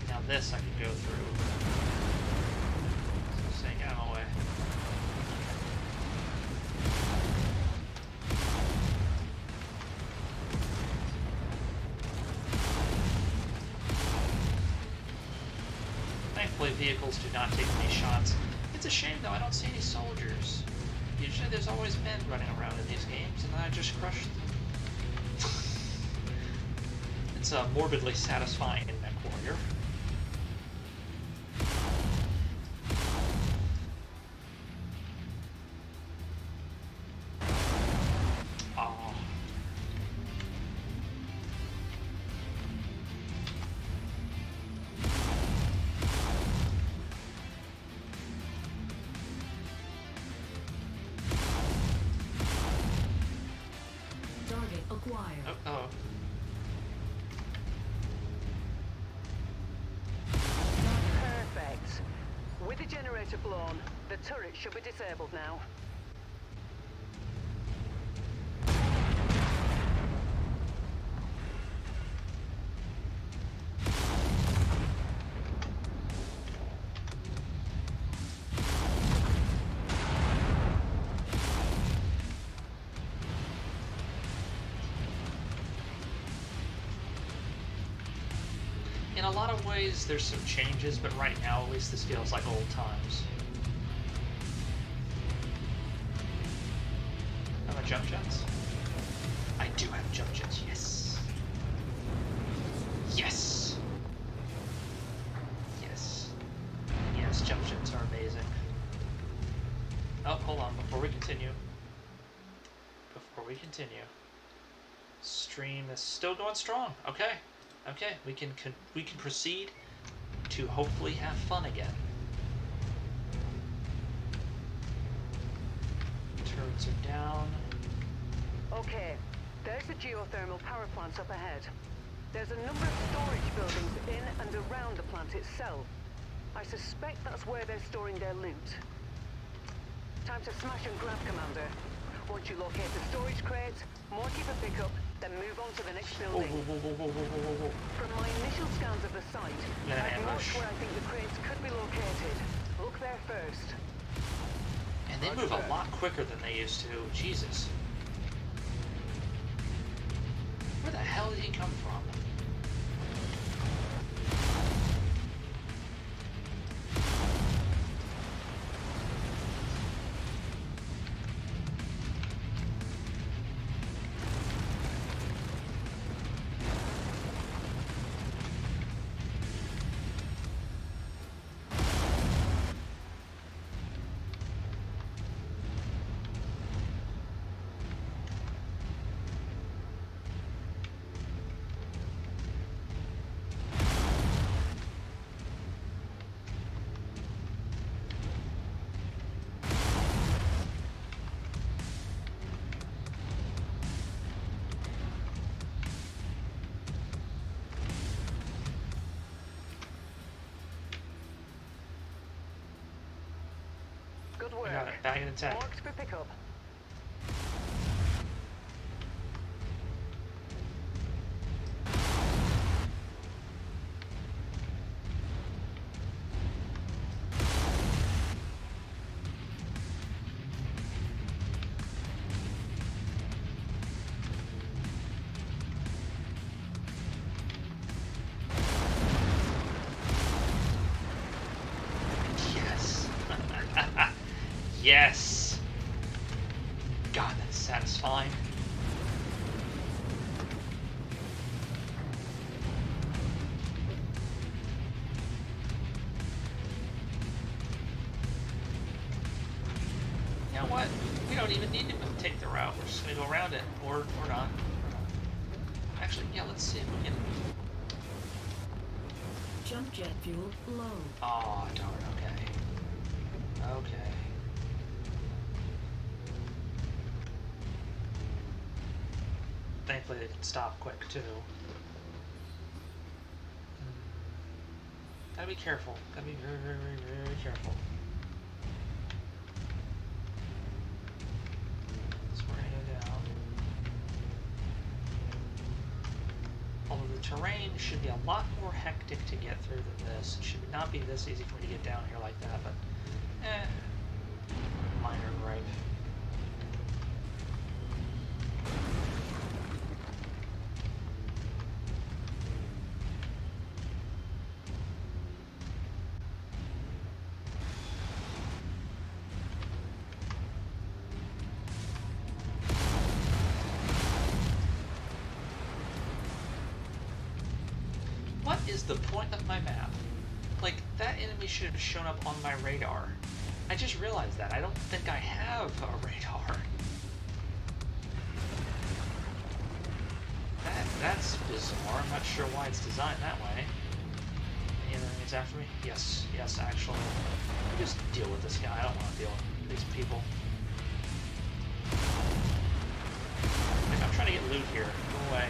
Now this I can go through. So staying out of my way. Thankfully vehicles do not take any shots. It's a shame though, I don't see any soldiers. Usually there's always men running around in these games, and I just crush them. It's morbidly satisfying in MechWarrior. Oh. Target acquired. Oh. Perfect. With the generator blown, the turret should be disabled now. In a lot of ways, there's some changes, but right now, at least, this feels like old times. Have a jump jets? I do have jump jets, yes. Yes! Yes. Yes, jump jets are amazing. Oh, hold on, before we continue. Stream is still going strong. Okay. Okay, we can proceed to hopefully have fun again. Turrets are down. Okay, there's the geothermal power plants up ahead. There's a number of storage buildings in and around the plant itself. I suspect that's where they're storing their loot. Time to smash and grab, Commander. Once you locate the storage crates, keep a pickup, then move on to the next building. Whoa. From my initial scans of the site, I've marked where I think the crates could be located. Look there first. And they move a lot quicker than they used to. Jesus. Where the hell did he come from? Good work. Got it. Back in attack. Marked for pickup. Yes! God, that's satisfying. You know what? We don't even need to take the route. We're just gonna go around it, or not. Actually, yeah. Let's see if we can. Jump jet fuel low. Oh darn. Okay. Okay. Thankfully, they can stop quick too. Gotta be careful. Gotta be very, very, very, very careful. So we're gonna go down. Although the terrain should be a lot more hectic to get through than this. It should not be this easy for me to get down here like that, but minor gripe. What is the point of my map? Like, that enemy should have shown up on my radar. I just realized that. I don't think I have a radar. That's bizarre. I'm not sure why it's designed that way. Any other enemies after me? Yes, actually. Let me just deal with this guy. I don't want to deal with these people. Like, I'm trying to get loot here. Go away.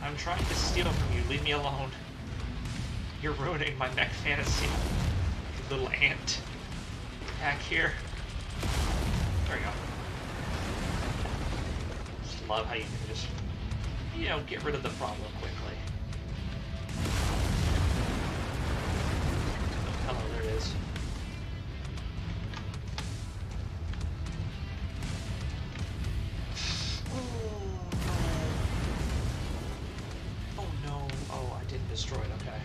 I'm trying to steal from you. Leave me alone. You're ruining my mech fantasy. You little ant. Back here. There we go. Just love how you can just, you know, get rid of the problem quickly. Oh, hello, there it is. Destroyed, okay.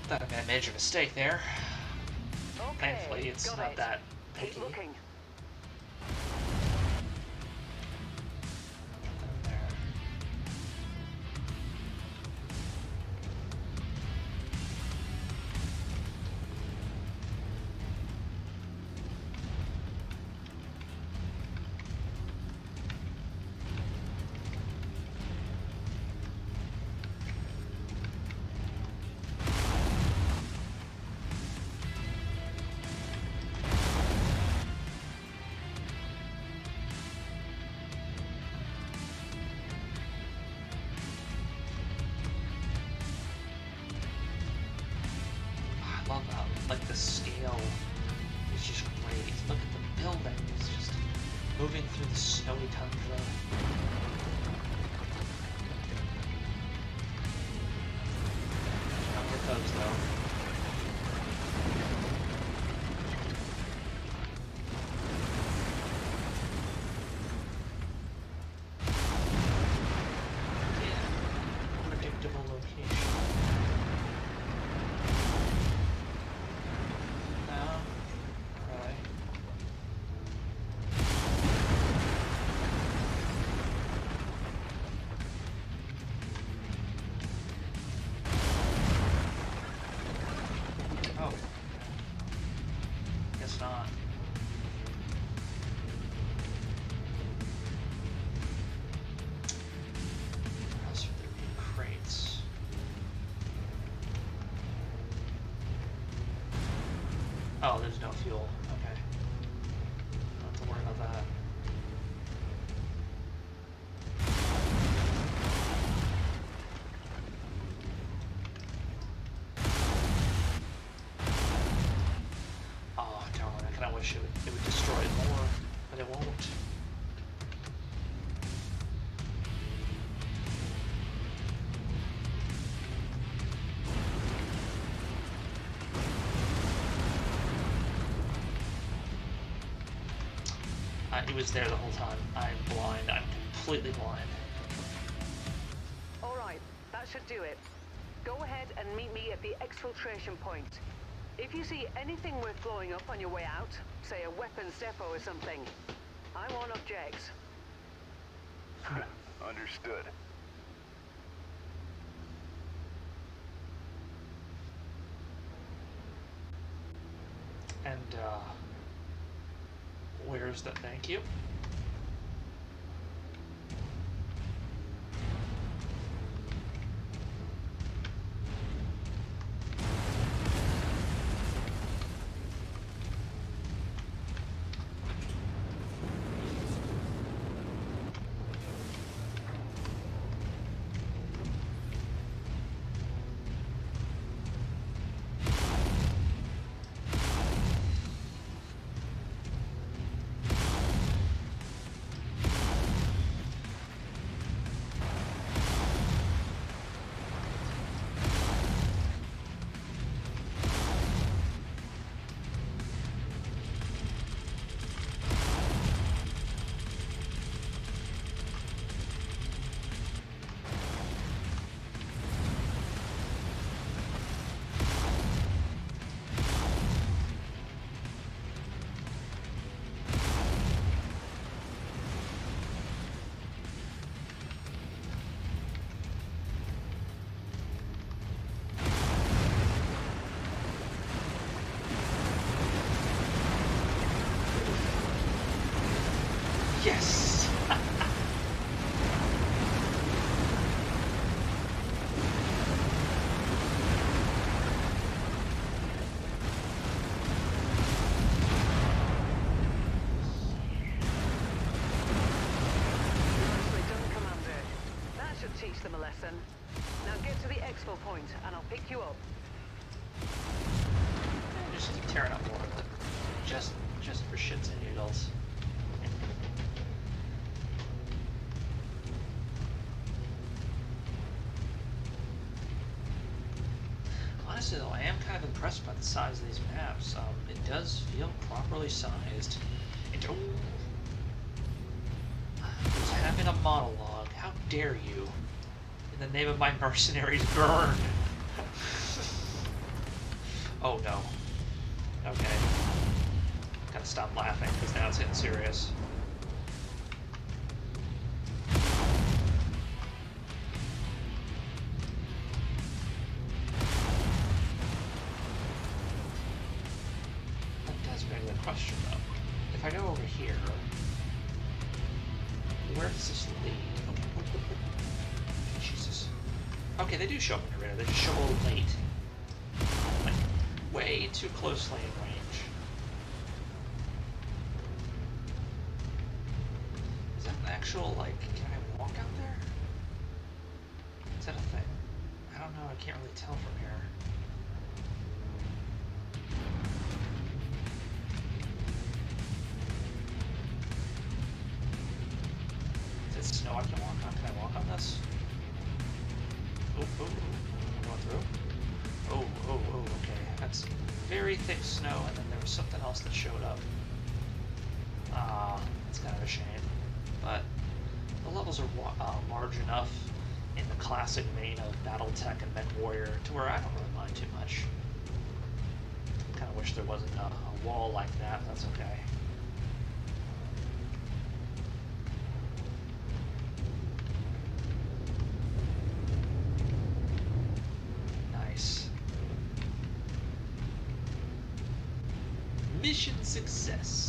Thought I made a major mistake there. Okay, Thankfully, it's not that picky. Keep looking. There. Like the scale is just great. Look at the building. It's just moving through the snowy tundra. Not with those though. Yeah. Predictable location. Not. Where else would there be crates? Oh, there's no fuel. Okay. Don't have to worry about that. I wish it would destroy it more, but it won't. It was there the whole time. I'm blind. I'm completely blind. Alright, that should do it. Go ahead and meet me at the exfiltration point. If you see anything worth blowing up on your way out, say a weapons depot or something, I won't object. Understood. And, Where's the thank you? Yes! Nicely done, Commander. That should teach them a lesson. Now get to the exfil point, and I'll pick you up. Just keep tearing up more of it. Just for shits and noodles. Honestly, though, I am kind of impressed by the size of these maps. It does feel properly sized. Who's having a monologue? How dare you? In the name of my mercenaries, burn! Oh no. Okay. Gotta stop laughing, because now it's getting serious. That does beg the question, though. If I go over here, where does this lead? Oh, Jesus. Okay, they do show up in the radar. They just show up a little late. Like, way too closely in range. Is that an actual, like, can I walk out there? Is that a thing? I don't know, I can't really tell from here. Is it snow I can walk on? Can I walk on this? Oh, oh, I'm going through. Oh, okay. That's very thick snow, and then there was something else that showed up. It's kind of a shame. But the levels are large enough in the classic vein of Battletech and MechWarrior to where I don't really mind too much. Kind of wish there wasn't a wall like that. That's okay. Nice. Mission success.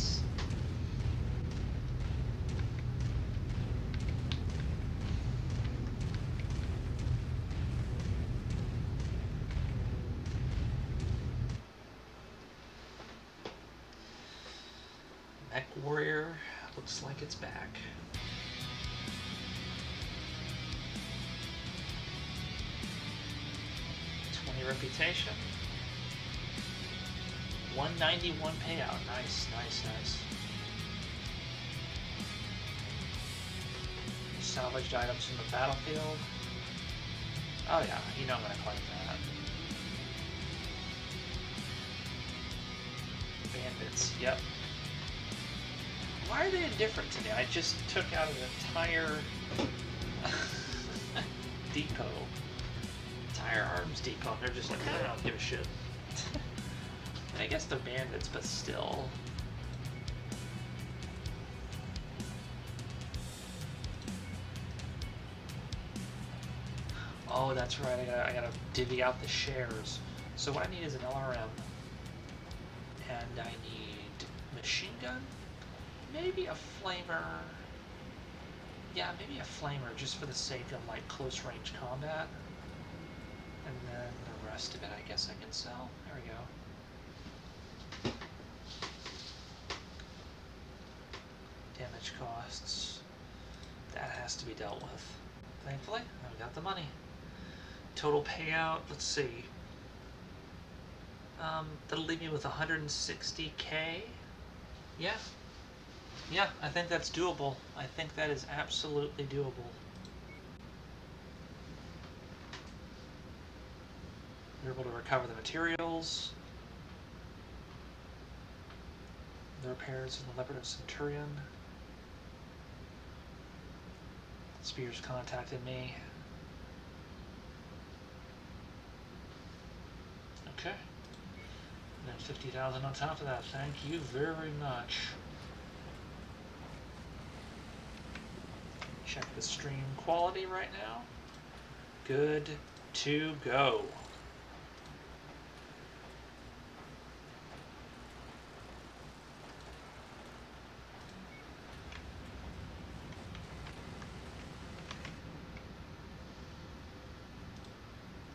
MechWarrior looks like it's back. 20 reputation. 191 payout. Nice. Salvaged items from the battlefield. Oh yeah, you know I'm gonna claim that. Bandits, yep. Why are they indifferent to me? I just took out an entire depot. Entire arms depot. And they're just like, I don't give a shit. I guess they're bandits, but still. Oh, that's right. I gotta divvy out the shares. So what I need is an LRM, and I need machine gun Maybe a flamer. Yeah, maybe a flamer just for the sake of like close range combat. And then the rest of it I guess I can sell. There we go. Damage costs. That has to be dealt with. Thankfully, I've got the money. Total payout, let's see. That'll leave me with 160k. Yeah. Yeah, I think that's doable. I think that is absolutely doable. We're able to recover the materials. The repairs in the Leopard of Centurion. Spears contacted me. Okay. And then 50,000 on top of that. Thank you very much. Check the stream quality right now. Good to go.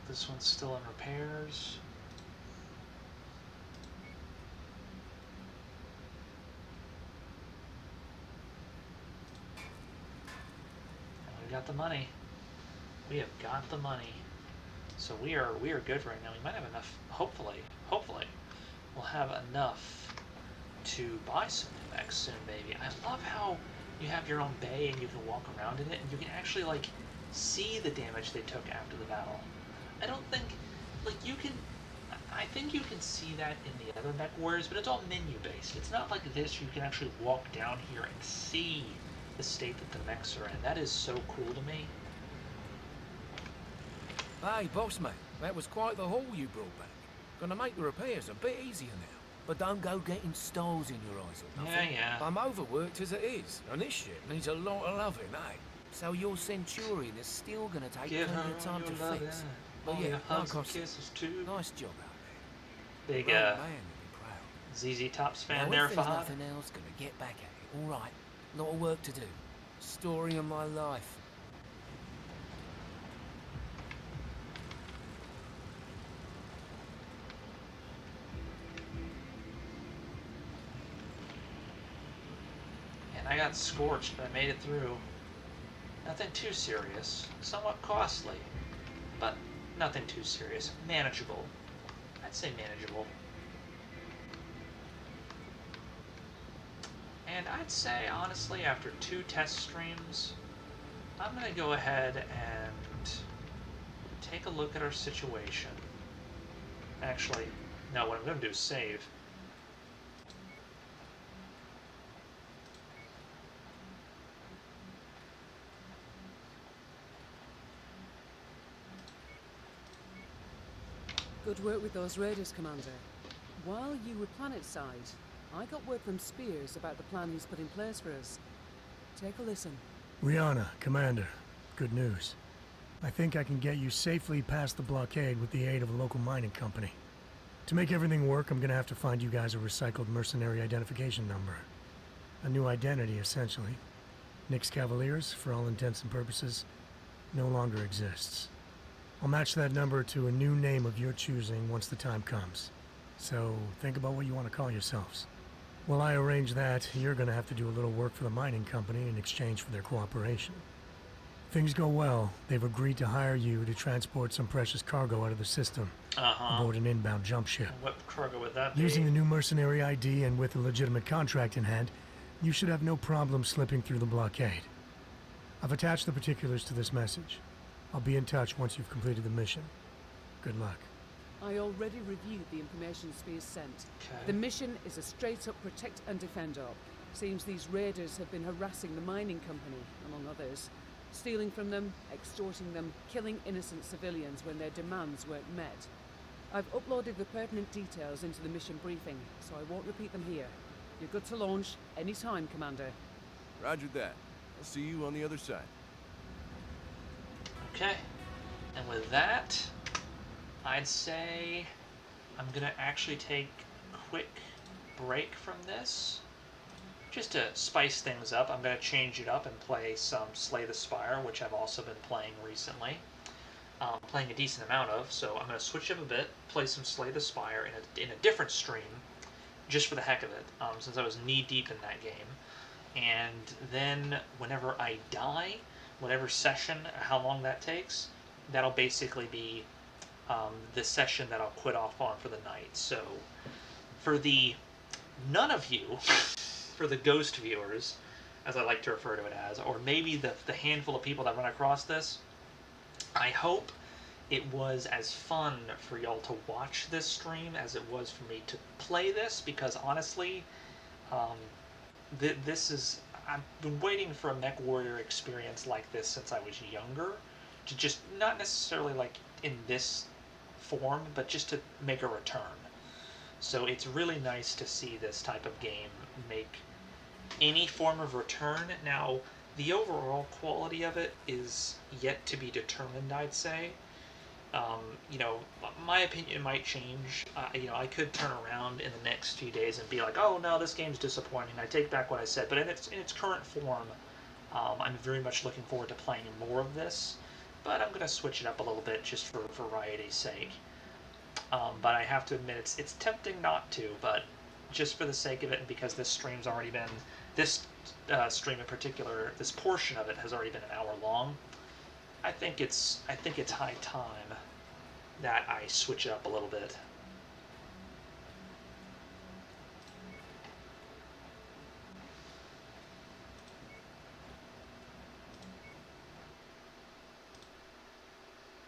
This one's still in repairs. And we got the money. We have got the money. So we are good right now. We might have enough, hopefully, we'll have enough to buy some mechs soon, maybe. I love how you have your own bay and you can walk around in it and you can actually like see the damage they took after the battle. I don't think, like, you can, I think you can see that in the other MechWarriors, but it's all menu-based. It's not like this, you can actually walk down here and see the state that the mechs are in. That is so cool to me. Hey, boss mate, that was quite the haul you brought back. Gonna make the repairs a bit easier now. But don't go getting stars in your eyes or nothing. Yeah. I'm overworked as it is, and this shit needs a lot of loving, eh? So your Centurion is still gonna take plenty of time to fix. But yeah, hugs like and kisses too. nice job out there. Big Man would be proud. ZZ Tops fan Now, there, if there's Fahad. nothing else, gonna get back at it. All right, lot of work to do. Story of my life. And I got scorched, but I made it through. Nothing too serious. Somewhat costly, but nothing too serious. Manageable. I'd say manageable. And I'd say, honestly, after 2 test streams, I'm going to go ahead and take a look at our situation. Actually, no, what I'm going to do is save. Good work with those raiders, Commander. While you were planetside, I got word from Spears about the plan he's put in place for us. Take a listen. Rihanna, Commander. Good news. I think I can get you safely past the blockade with the aid of a local mining company. To make everything work, I'm gonna have to find you guys a recycled mercenary identification number. A new identity, essentially. Nyx Cavaliers, for all intents and purposes, no longer exists. I'll match that number to a new name of your choosing once the time comes. So, think about what you want to call yourselves. While I arrange that, you're gonna have to do a little work for the mining company in exchange for their cooperation. Things go well, they've agreed to hire you to transport some precious cargo out of the system aboard an inbound jump ship. What cargo would that be? Using the new mercenary ID and with a legitimate contract in hand, you should have no problem slipping through the blockade. I've attached the particulars to this message. I'll be in touch once you've completed the mission. Good luck. I already reviewed the information Spears sent. Okay. The mission is a straight-up protect and defend op. Seems these raiders have been harassing the mining company, among others. Stealing from them, extorting them, killing innocent civilians when their demands weren't met. I've uploaded the pertinent details into the mission briefing, so I won't repeat them here. You're good to launch any time, Commander. Roger that. I'll see you on the other side. Okay. And with that, I'd say I'm gonna actually take a quick break from this. just to spice things up, I'm going to change it up and play some Slay the Spire, which I've also been playing recently. Playing a decent amount of, so I'm going to switch up a bit, play some Slay the Spire in a different stream, just for the heck of it, since I was knee-deep in that game. And then whenever I die, whatever session, how long that takes, that'll basically be the session that I'll quit off on for the night. So for the none of you, for the ghost viewers, as I like to refer to it as, or maybe the handful of people that run across this, I hope it was as fun for y'all to watch this stream as it was for me to play this, because honestly, this is... I've been waiting for a MechWarrior experience like this since I was younger, to just, not necessarily like in this form, but just to make a return. So it's really nice to see this type of game make any form of return. Now, the overall quality of it is yet to be determined, I'd say. You know, my opinion might change. You know, I could turn around in the next few days and be like, oh no, this game's disappointing. I take back what I said. But in its current form, I'm very much looking forward to playing more of this. But I'm going to switch it up a little bit just for variety's sake. But I have to admit, it's tempting not to, but just for the sake of it, and because this stream's already been, this stream in particular, this portion of it has already been an hour long, I think it's high time that I switch it up a little bit.